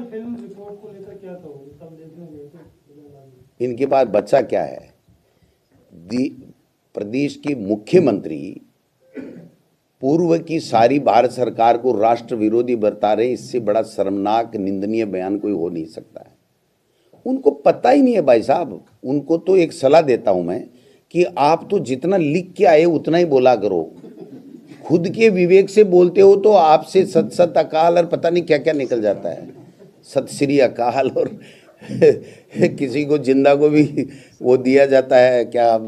Film report को लेकर क्या कहोगे? सब देखने गए थे। इनके पास बच्चा क्या है? प्रदेश की मुख्यमंत्री पूर्व की सारी भारत सरकार को राष्ट्र विरोधी बता रहे, इससे बड़ा शर्मनाक निंदनीय बयान कोई हो नहीं सकता है। उनको पता ही नहीं है भाई साहब। उनको तो एक सलाह देता हूं मैं कि आप तो जितना लिख के आए उतना ही बोला करो। खुद के विवेक से बोलते हो तो आपसे सत सत अकाल और पता नहीं क्या क्या निकल जाता है। सत श्री अकाल और किसी को जिंदा को भी वो दिया जाता है, क्या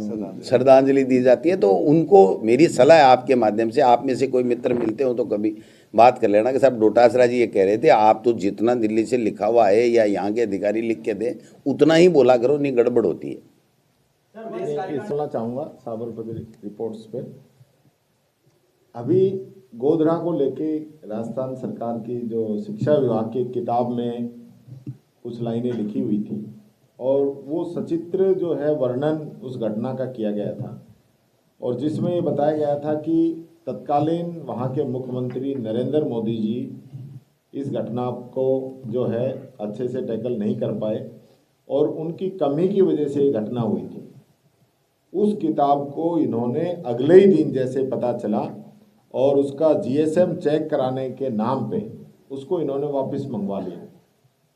श्रद्धांजलि दी जाती है। तो उनको मेरी सलाह है आपके माध्यम से, आप में से कोई मित्र मिलते हो तो कभी बात कर लेना कि साहब डोटासरा जी ये कह रहे थे, आप तो जितना दिल्ली से लिखा हुआ है या यहाँ के अधिकारी लिख के दे उतना ही बोला करो, नहीं गड़बड़ होती है। सुनना चाहूंगा साबरमती रिपोर्ट्स पे। अभी गोधरा को लेके राजस्थान सरकार की जो शिक्षा विभाग की किताब में कुछ लाइनें लिखी हुई थी और वो सचित्र जो है वर्णन उस घटना का किया गया था और जिसमें ये बताया गया था कि तत्कालीन वहाँ के मुख्यमंत्री नरेंद्र मोदी जी इस घटना को जो है अच्छे से टैकल नहीं कर पाए और उनकी कमी की वजह से ये घटना हुई थी। उस किताब को इन्होंने अगले ही दिन जैसे पता चला और उसका जीएसएम चेक कराने के नाम पे उसको इन्होंने वापस मंगवा लिया।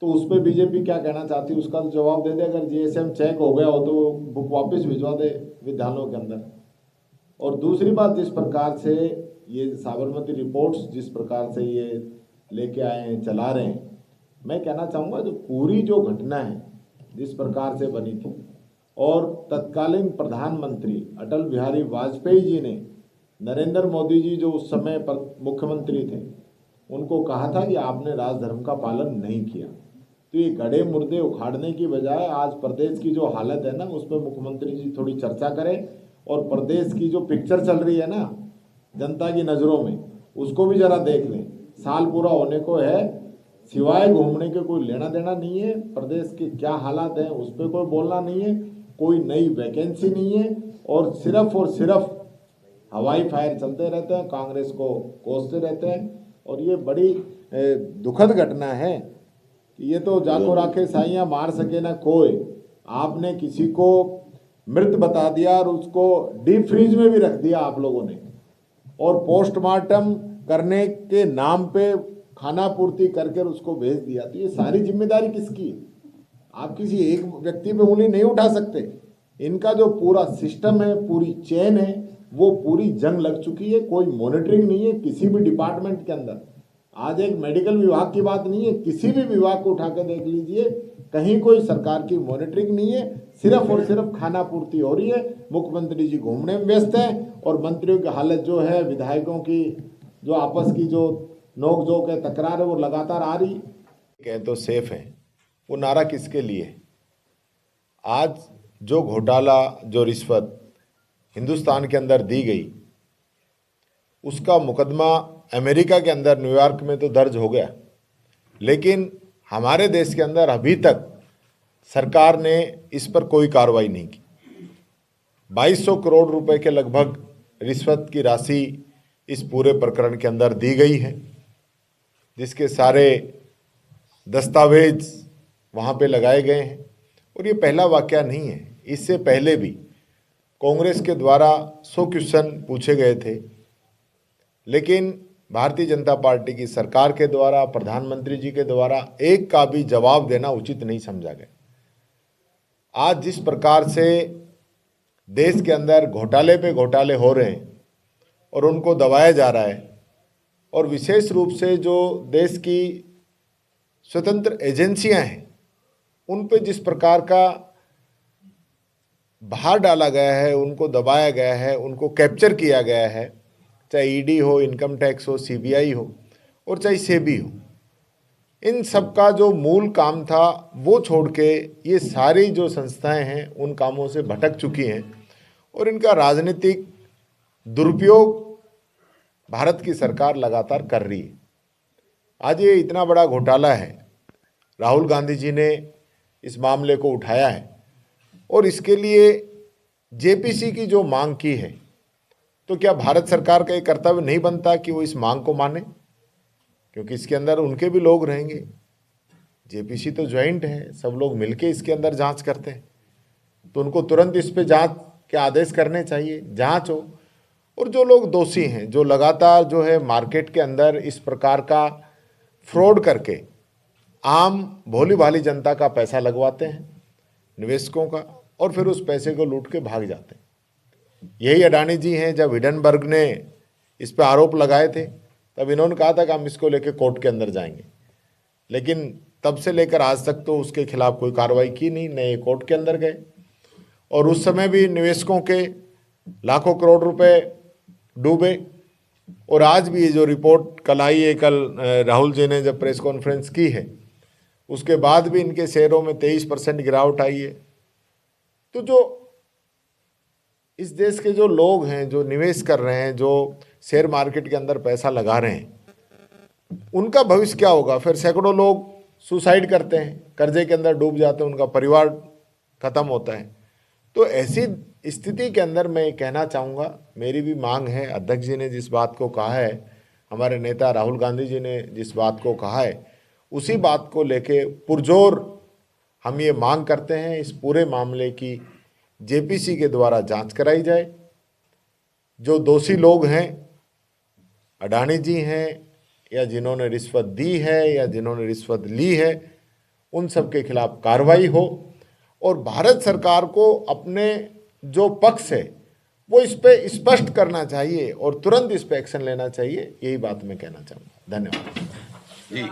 तो उस पर बीजेपी क्या कहना चाहती है उसका तो जवाब दे दे। अगर जीएसएम चेक हो गया हो तो वो बुक वापस भिजवा दे विद्यालयों के अंदर। और दूसरी बात, जिस प्रकार से ये साबरमती रिपोर्ट्स जिस प्रकार से ये लेके आए हैं, चला रहे हैं, मैं कहना चाहूँगा जो पूरी जो घटना है जिस प्रकार से बनी थी और तत्कालीन प्रधानमंत्री अटल बिहारी वाजपेयी जी ने नरेंद्र मोदी जी जो उस समय पर मुख्यमंत्री थे उनको कहा था कि आपने राजधर्म का पालन नहीं किया। तो ये गड़े मुर्दे उखाड़ने की बजाय आज प्रदेश की जो हालत है ना उस पर मुख्यमंत्री जी थोड़ी चर्चा करें और प्रदेश की जो पिक्चर चल रही है ना जनता की नज़रों में उसको भी जरा देख लें। साल पूरा होने को है, सिवाय घूमने के कोई लेना देना नहीं है। प्रदेश के क्या हालात हैं उस पर कोई बोलना नहीं है, कोई नई वैकेंसी नहीं है और सिर्फ हवाई फायर चलते रहते हैं, कांग्रेस को कोसते रहते हैं। और ये बड़ी दुखद घटना है कि ये तो जाको राखे साइयाँ मार सके ना कोई। आपने किसी को मृत बता दिया और उसको डीप फ्रीज में भी रख दिया आप लोगों ने और पोस्टमार्टम करने के नाम पे खाना पूर्ति करके उसको भेज दिया। तो ये सारी जिम्मेदारी किसकी है? आप किसी एक व्यक्ति पे उंगली नहीं उठा सकते। इनका जो पूरा सिस्टम है, पूरी चेन है, वो पूरी जंग लग चुकी है। कोई मॉनिटरिंग नहीं है किसी भी डिपार्टमेंट के अंदर। आज एक मेडिकल विभाग की बात नहीं है, किसी भी विभाग को उठा के देख लीजिए, कहीं कोई सरकार की मॉनिटरिंग नहीं है। सिर्फ और सिर्फ खाना पूर्ति हो रही है। मुख्यमंत्री जी घूमने में व्यस्त हैं और मंत्रियों की हालत जो है, विधायकों की जो आपस की जो नोकझोंक है, तकरार है, वो लगातार आ रही। कहें तो सेफ है, वो नारा किसके लिए? आज जो घोटाला, जो रिश्वत हिंदुस्तान के अंदर दी गई उसका मुकदमा अमेरिका के अंदर न्यूयॉर्क में तो दर्ज हो गया, लेकिन हमारे देश के अंदर अभी तक सरकार ने इस पर कोई कार्रवाई नहीं की। 2200 करोड़ रुपए के लगभग रिश्वत की राशि इस पूरे प्रकरण के अंदर दी गई है, जिसके सारे दस्तावेज वहाँ पे लगाए गए हैं। और ये पहला वाकया नहीं है, इससे पहले भी कांग्रेस के द्वारा 100 क्वेश्चन पूछे गए थे, लेकिन भारतीय जनता पार्टी की सरकार के द्वारा, प्रधानमंत्री जी के द्वारा एक का भी जवाब देना उचित नहीं समझा गया। आज जिस प्रकार से देश के अंदर घोटाले पे घोटाले हो रहे हैं और उनको दबाया जा रहा है, और विशेष रूप से जो देश की स्वतंत्र एजेंसियां हैं उन पे जिस प्रकार का भार डाला गया है, उनको दबाया गया है, उनको कैप्चर किया गया है, चाहे ईडी हो, इनकम टैक्स हो, सीबीआई हो और चाहे सेबी हो। इन सब का जो मूल काम था वो छोड़ के ये सारी जो संस्थाएं हैं उन कामों से भटक चुकी हैं और इनका राजनीतिक दुरुपयोग भारत की सरकार लगातार कर रही है। आज ये इतना बड़ा घोटाला है, राहुल गांधी जी ने इस मामले को उठाया है और इसके लिए जेपीसी की जो मांग की है, तो क्या भारत सरकार का ये कर्तव्य नहीं बनता कि वो इस मांग को माने? क्योंकि इसके अंदर उनके भी लोग रहेंगे। जेपीसी तो ज्वाइंट है, सब लोग मिलके इसके अंदर जांच करते हैं, तो उनको तुरंत इस पे जांच के आदेश करने चाहिए, जांच हो। और जो लोग दोषी हैं, जो लगातार जो है मार्केट के अंदर इस प्रकार का फ्रॉड करके आम भोली भाली जनता का पैसा लगवाते हैं, निवेशकों का, और फिर उस पैसे को लूट के भाग जाते हैं। यही अडानी जी हैं, जब हिडनबर्ग ने इस पे आरोप लगाए थे तब इन्होंने कहा था कि हम इसको लेके कोर्ट के अंदर जाएंगे, लेकिन तब से लेकर आज तक तो उसके खिलाफ कोई कार्रवाई की नहीं, न ये कोर्ट के अंदर गए। और उस समय भी निवेशकों के लाखों करोड़ रुपए डूबे। और आज भी ये जो रिपोर्ट कल आई है, कल राहुल जी ने जब प्रेस कॉन्फ्रेंस की है, उसके बाद भी इनके शेयरों में 23% गिरावट आई है। तो जो इस देश के जो लोग हैं, जो निवेश कर रहे हैं, जो शेयर मार्केट के अंदर पैसा लगा रहे हैं, उनका भविष्य क्या होगा? फिर सैकड़ों लोग सुसाइड करते हैं, कर्जे के अंदर डूब जाते हैं, उनका परिवार खत्म होता है। तो ऐसी स्थिति के अंदर मैं कहना चाहूँगा, मेरी भी मांग है, अध्यक्ष जी ने जिस बात को कहा है, हमारे नेता राहुल गांधी जी ने जिस बात को कहा है, उसी बात को लेके पुरजोर हम ये मांग करते हैं, इस पूरे मामले की जेपीसी के द्वारा जांच कराई जाए। जो दोषी लोग हैं, अडानी जी हैं, या जिन्होंने रिश्वत दी है या जिन्होंने रिश्वत ली है, उन सब के खिलाफ कार्रवाई हो। और भारत सरकार को अपने जो पक्ष है वो इस पे स्पष्ट करना चाहिए और तुरंत इस पे एक्शन लेना चाहिए। यही बात मैं कहना चाहूँगा। धन्यवाद जी।